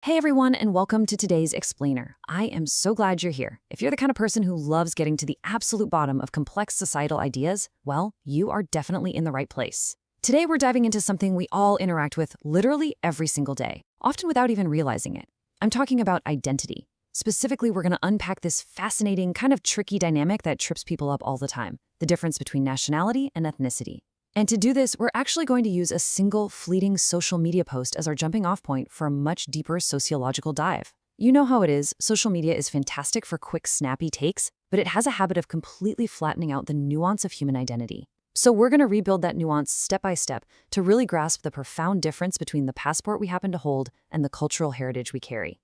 Hey everyone, and welcome to today's Explainer. I am so glad you're here. If you're the kind of person who loves getting to the absolute bottom of complex societal ideas, well, you are definitely in the right place. Today we're diving into something we all interact with literally every single day, often without even realizing it. I'm talking about identity. Specifically, we're going to unpack this fascinating, kind of tricky dynamic that trips people up all the time, the difference between nationality and ethnicity. And to do this, we're actually going to use a single fleeting social media post as our jumping off point for a much deeper sociological dive. You know how it is, social media is fantastic for quick, snappy takes, but it has a habit of completely flattening out the nuance of human identity. So we're going to rebuild that nuance step by step to really grasp the profound difference between the passport we happen to hold and the cultural heritage we carry.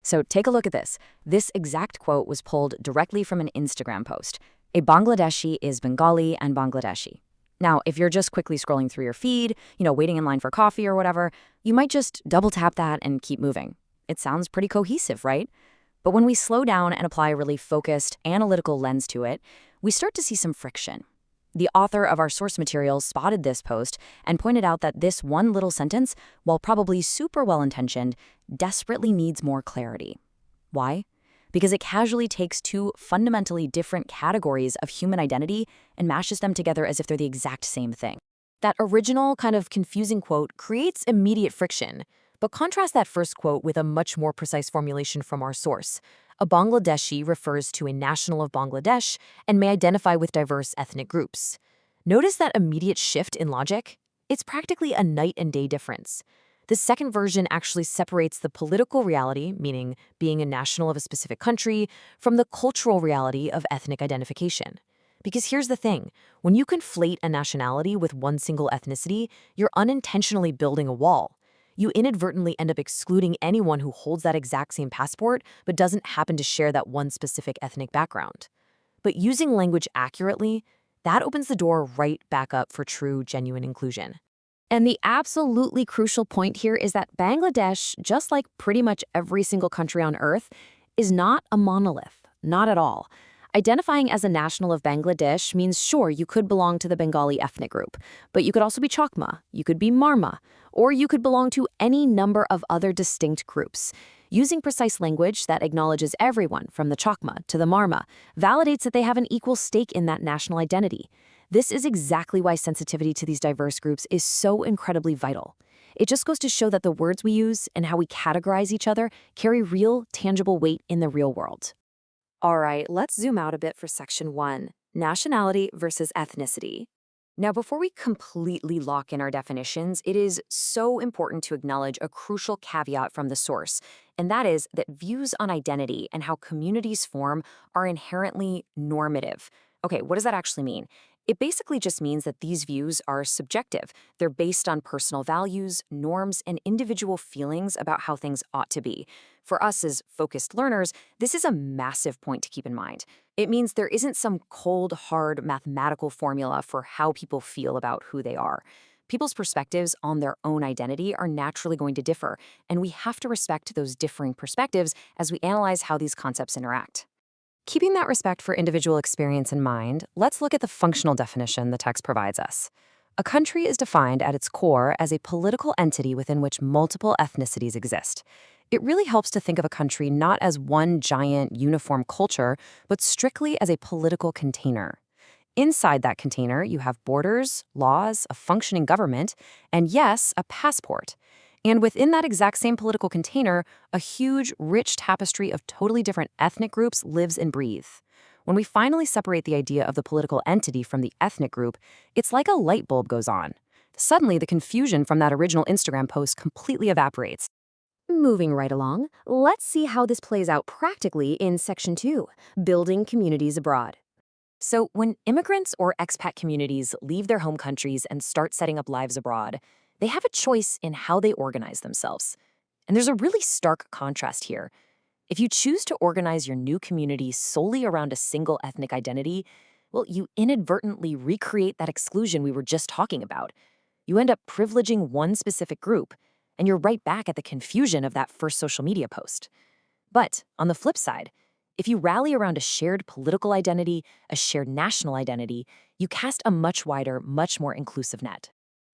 So take a look at this. This exact quote was pulled directly from an Instagram post. A Bangladeshi is Bengali and Bangladeshi. Now, if you're just quickly scrolling through your feed, waiting in line for coffee or whatever, you might just double tap that and keep moving. It sounds pretty cohesive, right? But when we slow down and apply a really focused, analytical lens to it, we start to see some friction. The author of our source material spotted this post and pointed out that this one little sentence, while probably super well-intentioned, desperately needs more clarity. Why? Because it casually takes two fundamentally different categories of human identity and mashes them together as if they're the exact same thing. That original kind of confusing quote creates immediate friction, but contrast that first quote with a much more precise formulation from our source. A Bangladeshi refers to a national of Bangladesh and may identify with diverse ethnic groups. Notice that immediate shift in logic? It's practically a night and day difference. The second version actually separates the political reality, meaning being a national of a specific country, from the cultural reality of ethnic identification. Because here's the thing, when you conflate a nationality with one single ethnicity, you're unintentionally building a wall. You inadvertently end up excluding anyone who holds that exact same passport but doesn't happen to share that one specific ethnic background. But using language accurately, that opens the door right back up for true, genuine inclusion. And the absolutely crucial point here is that Bangladesh, just like pretty much every single country on Earth, is not a monolith. Not at all. Identifying as a national of Bangladesh means, sure, you could belong to the Bengali ethnic group, but you could also be Chakma, you could be Marma, or you could belong to any number of other distinct groups. Using precise language that acknowledges everyone from the Chakma to the Marma validates that they have an equal stake in that national identity. This is exactly why sensitivity to these diverse groups is so incredibly vital. It just goes to show that the words we use and how we categorize each other carry real, tangible weight in the real world. All right, let's zoom out a bit for section 1, nationality versus ethnicity. Now, before we completely lock in our definitions, it is so important to acknowledge a crucial caveat from the source, and that is that views on identity and how communities form are inherently normative. Okay, what does that actually mean? It basically just means that these views are subjective. They're based on personal values, norms, and individual feelings about how things ought to be. For us as focused learners, this is a massive point to keep in mind. It means there isn't some cold, hard mathematical formula for how people feel about who they are. People's perspectives on their own identity are naturally going to differ, and we have to respect those differing perspectives as we analyze how these concepts interact. Keeping that respect for individual experience in mind, let's look at the functional definition the text provides us. A country is defined at its core as a political entity within which multiple ethnicities exist. It really helps to think of a country not as one giant, uniform culture, but strictly as a political container. Inside that container, you have borders, laws, a functioning government, and yes, a passport. And within that exact same political container, a huge, rich tapestry of totally different ethnic groups lives and breathes. When we finally separate the idea of the political entity from the ethnic group, it's like a light bulb goes on. Suddenly, the confusion from that original Instagram post completely evaporates. Moving right along, let's see how this plays out practically in Section 2, Building Communities Abroad. So, when immigrants or expat communities leave their home countries and start setting up lives abroad, they have a choice in how they organize themselves. And there's a really stark contrast here. If you choose to organize your new community solely around a single ethnic identity, well, you inadvertently recreate that exclusion we were just talking about. You end up privileging one specific group, and you're right back at the confusion of that first social media post. But on the flip side, if you rally around a shared political identity, a shared national identity, you cast a much wider, much more inclusive net.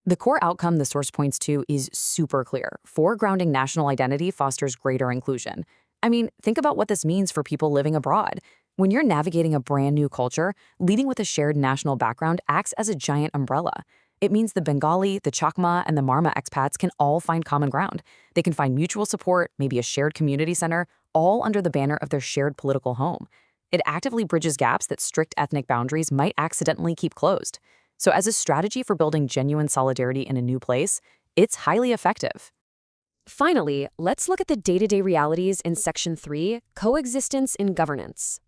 The core outcome the source points to is super clear. Foregrounding national identity fosters greater inclusion. I mean, think about what this means for people living abroad. When you're navigating a brand new culture, leading with a shared national background acts as a giant umbrella. It means the Bengali, the Chakma, and the Marma expats can all find common ground. They can find mutual support, maybe a shared community center, all under the banner of their shared political home. It actively bridges gaps that strict ethnic boundaries might accidentally keep closed. So, as a strategy for building genuine solidarity in a new place, it's highly effective. Finally, let's look at the day-to-day realities in Section 3, Coexistence in Governance.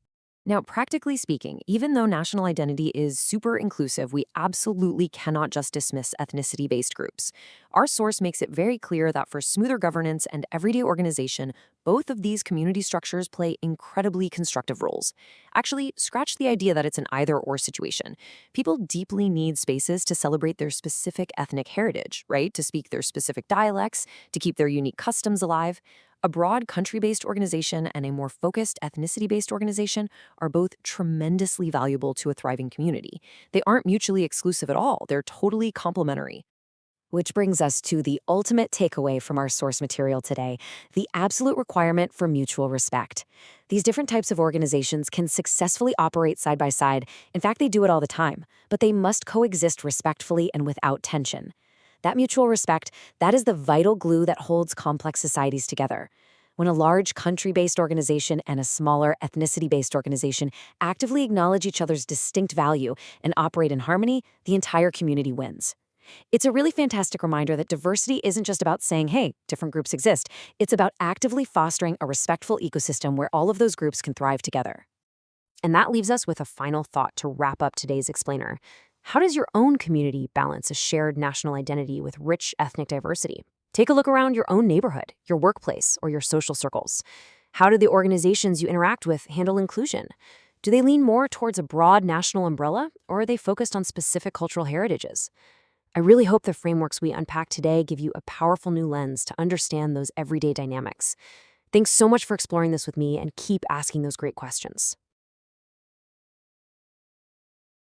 Now, practically speaking, even though national identity is super inclusive, we absolutely cannot just dismiss ethnicity-based groups. Our source makes it very clear that for smoother governance and everyday organization, both of these community structures play incredibly constructive roles. Actually, scratch the idea that it's an either-or situation. People deeply need spaces to celebrate their specific ethnic heritage, right? To speak their specific dialects, to keep their unique customs alive. A broad country-based organization and a more focused ethnicity-based organization are both tremendously valuable to a thriving community. They aren't mutually exclusive at all. They're totally complementary. Which brings us to the ultimate takeaway from our source material today, the absolute requirement for mutual respect. These different types of organizations can successfully operate side by side. In fact, they do it all the time, but they must coexist respectfully and without tension. That mutual respect, that is the vital glue that holds complex societies together. When a large country-based organization and a smaller ethnicity-based organization actively acknowledge each other's distinct value and operate in harmony, the entire community wins. It's a really fantastic reminder that diversity isn't just about saying, hey, different groups exist. It's about actively fostering a respectful ecosystem where all of those groups can thrive together. And that leaves us with a final thought to wrap up today's explainer. How does your own community balance a shared national identity with rich ethnic diversity? Take a look around your own neighborhood, your workplace, or your social circles. How do the organizations you interact with handle inclusion? Do they lean more towards a broad national umbrella, or are they focused on specific cultural heritages? I really hope the frameworks we unpack today give you a powerful new lens to understand those everyday dynamics. Thanks so much for exploring this with me, and keep asking those great questions.